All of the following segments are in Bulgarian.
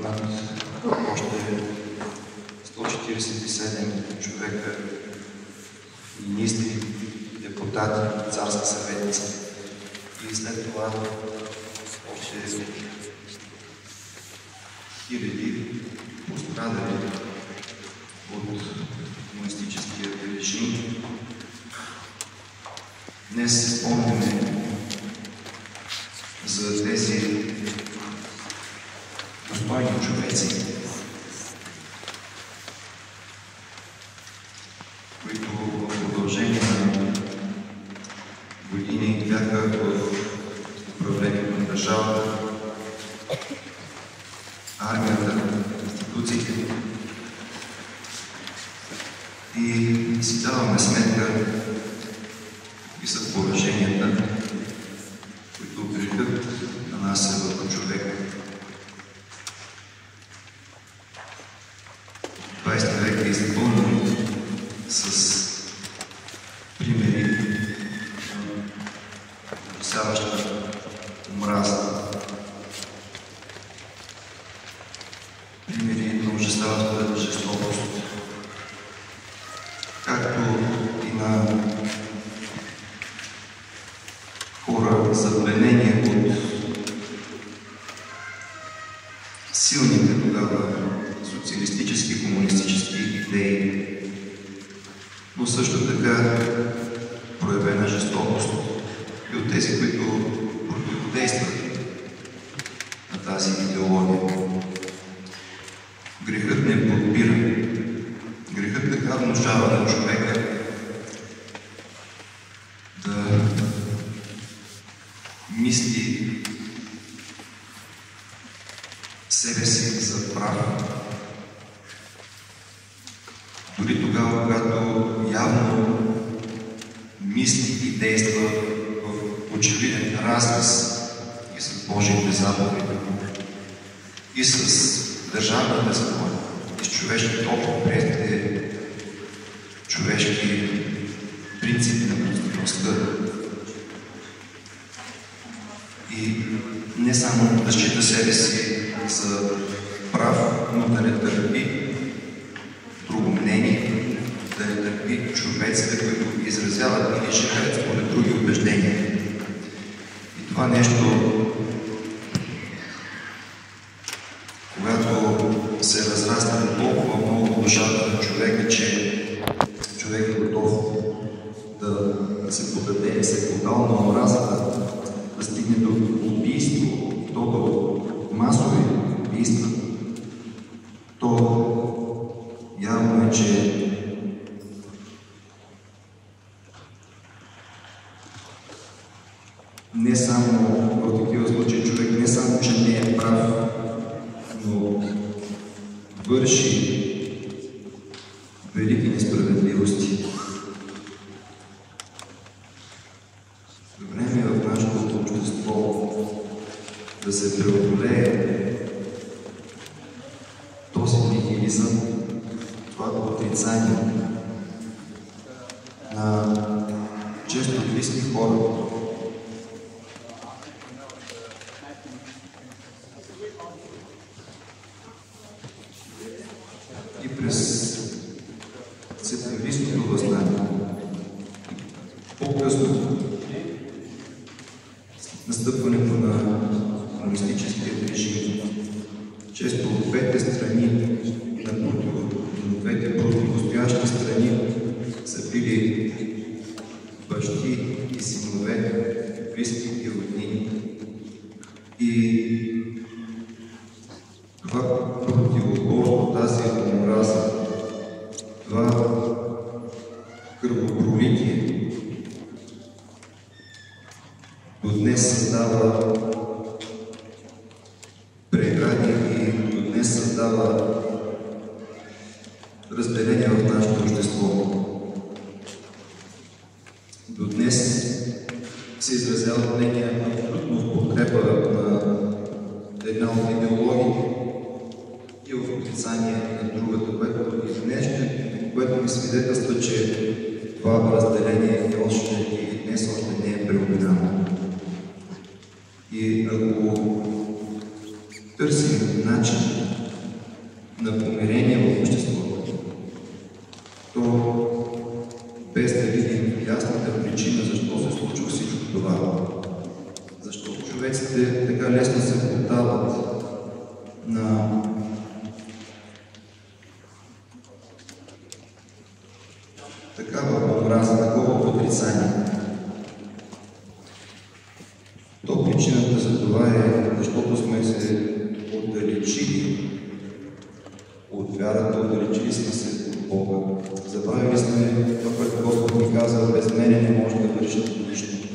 над още 147 човека, министри, депутати, царска съветница и след това още хиляди пострадали от комунистическия режим. Днес се спомняме за тези достойни човеци, които в продължение на години бяха в управлението на държавата, армията, институциите. И си даваме сметка какви са пораженията, които грехът нанася върху човека. 20 век е изпълнен с примери на ужасяваща омраза, примери на ужасяваща жестокост, както и на хора запленени от силните тогава социалистически, комунистически идеи, но също така проявена жестокост и от тези, които противодействат на тази идеология. Грехът не подбира. Грехът така внушава на човека да мисли себе си за прав. Дори тогава, когато явно мисли и действа в очевиден разрез и с Божиите заповеди, и с държавните закони, и с човешките общоприетите човешки принципи на нравствеността. И не само да счита себе си за прав, но да не търпи друго мнение, да не търпи човеците, които изразяват или живеят според други убеждения. И това нещо, когато се разраства толкова много в душата на човека, че човек е готов да се подаде и се подал на омразата, да стигне до убийство, до масови убийства, то явно е, че не само в такива случаи човек не само, че не е прав, но върши велики несправедливости. Време е в нашето общество да се преодолее този нихилизъм, това отрицание на често близки хора. И през септемврийското възнание, по-късно, настъпването на комунистическия режим, често от двете страни, двете противостоящи страни са били бащи и синове, близки и роднини. И това противоборство, тази омраза, това кръвопролитие до днес създава прегради и до днес създава разделение в нашето общество. До днес се изразява мнение абсолютно в подкрепа на една от идеологиите и в отрицание на другата, което ми свидетелства, че това разделение и днес още не е преодоляно. И ако търсим начин на помирение в обществото, то без да видим ясната причина защо се случва всичко това. Защо човеците така лесно се поддават на такава омраза, такова отрицание. То причината за това е, защото сме се отдалечили от вярата, отдалечили сме се от Бога. Забравили сме това, което Господ ни казва, без мене не може да вършите нищо.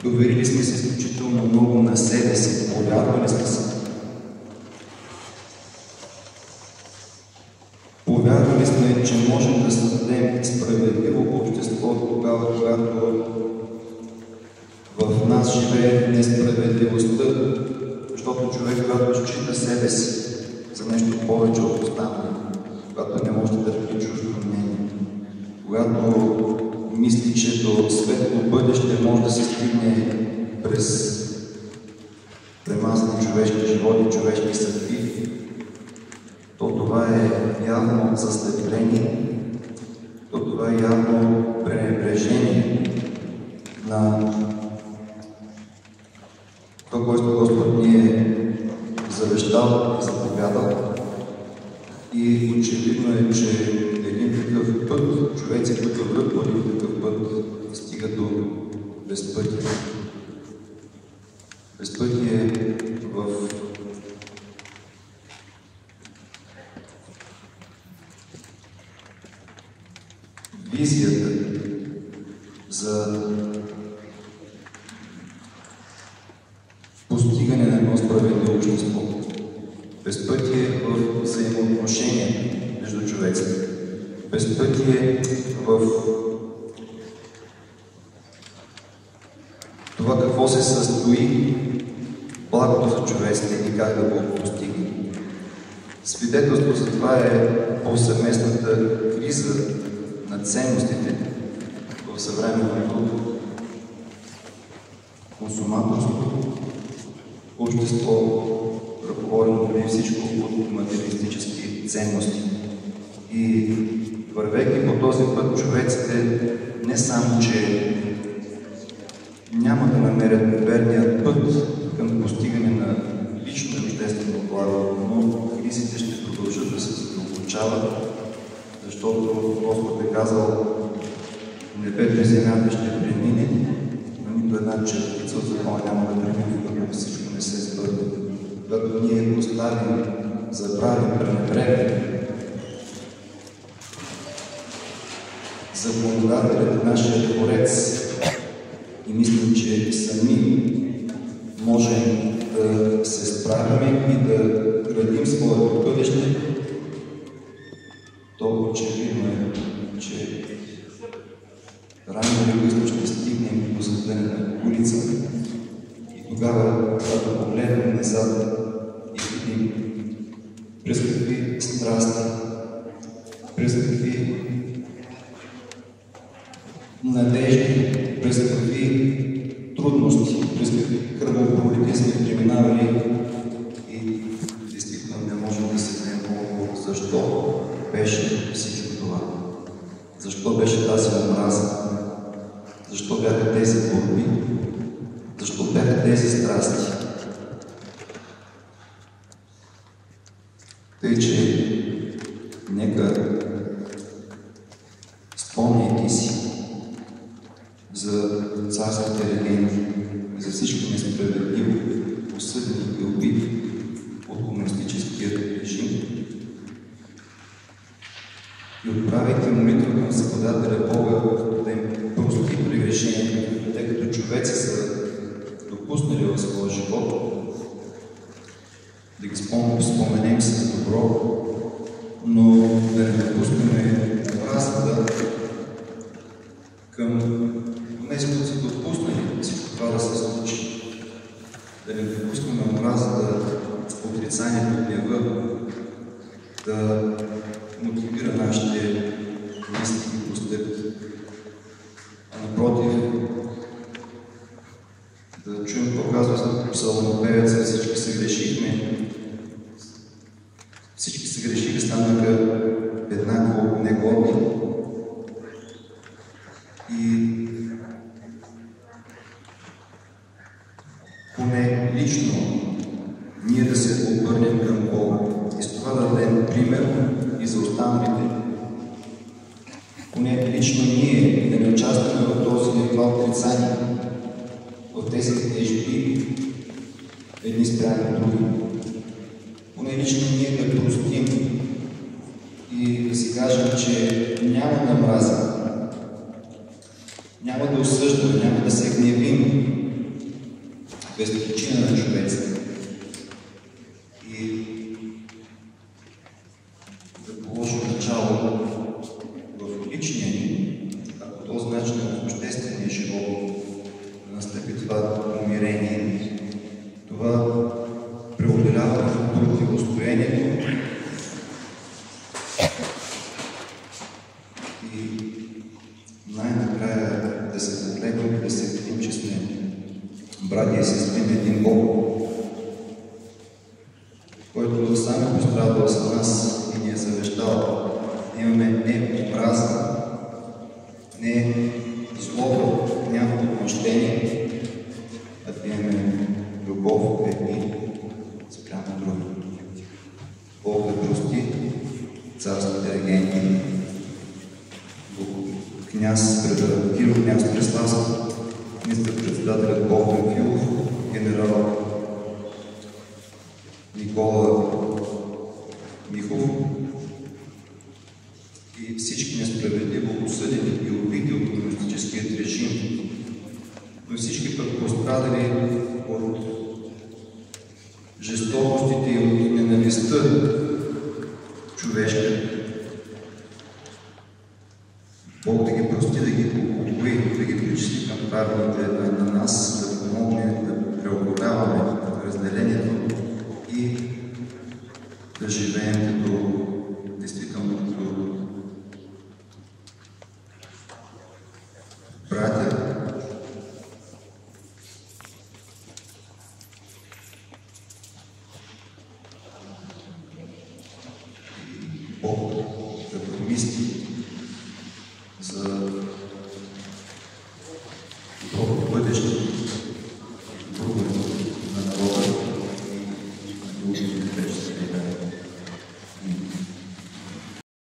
Доверили сме се изключително много на себе си, повярвали сме се. Повярвали сме, че можем да създадем справедливо общество тогава, когато в нас живее несправедливостта, защото човек, когато счита себе си за нещо повече от останалите, когато не може да търпи чуждо мнение, когато мисли, че до светло бъдеще може да се стигне през премазани човешки животи, човешки съдби, то това е явно застъпление, то това е явно пренебрежение на това, което Господ ни е завещал и заповядал. И очевидно е, че един такъв път, човеци, които върват по такъв път, стигат до безпътие. Безпътие в визията за постигане на едно справедливо общество. Безпътие в взаимоотношения между човеците. Безпътие в това какво се състои благото за човеците и как да го постигне. Свидетелство за това е повсеместната криза на ценностите в съвременното консуматорство, общество, ръководено преди всичко от материалистически ценности. И вървейки по този път, човеците не само, че няма да намерят верния път към постигане на лично и обществено благо, но кризите ще продължат да се задълбочават, защото Господ е казал, небето и земята ще премине, но нито една частица от закона няма да премине, докато всичко не се сбърне. Когато ние оставим, забравим, пренебрегнем законодателят, нашия Творец, и мислим, че сами можем да се справим и да градим своето бъдеще, то очевидно е, че рано или късно ще стигнем до задънена улица и тогава, когато погледнем назад и видим през какви страсти, през какви надежди, през какви трудности, през какви кръвопролития сме преминавали и действително не можем да се дадем колко защо беше всичко това. Защо беше тази омраза? Защо бяха тези борби? Защо бяха тези страсти? Тъй, че нека спомняйки си за царските легенди и за всички несправедливо осъдени и убити от комунистическия режим и отправяйки молитва към Създателя Бога да им прости прегрешението, тъй като човеци са допуснали в своя живот, да ги споменем с добро, но да не допускаме омразата към тези, които са допуснали всичко това да се случи. Да не допускаме омразата, отрицанието, гнева, да мотивира нашите мисли и постъпки. А напротив, да чуем какво казва псалмопевеца, всички се грешихме, всички се грешихме ние да се обърнем към Бога и с това да дадем пример и за останалите. Поне лично ние да не участваме в това отрицание, в тези ежби едни спрямо други. Поне лично ние да простим и да си кажем, че няма да мразим, няма да осъждаме, няма да се гневим без причина на човеците. И да положим начало в личния ни, а по този начин в обществения живот да настъпи това помирение, това преодоляване в противостоянието и най-накрая да се нагледаме, да се видим, че сме братя и сестри на един Бог, който сам е пострадал за нас и ни е завещал. Имаме не омраза, не злоба, няма отмъщение, а да имаме любов едни спрямо други. Бог да прости царските регенти, княз Кирил княз Преславски, министър-председателят Богдан Филов, генерал Никола Михов и всички несправедливо осъдени и убити от комунистическият режим, но всички пък пострадали от жестокостите и от ненавистта човешка. Бог да ги прости, да ги упокои, да ги причисли към правилните на нас,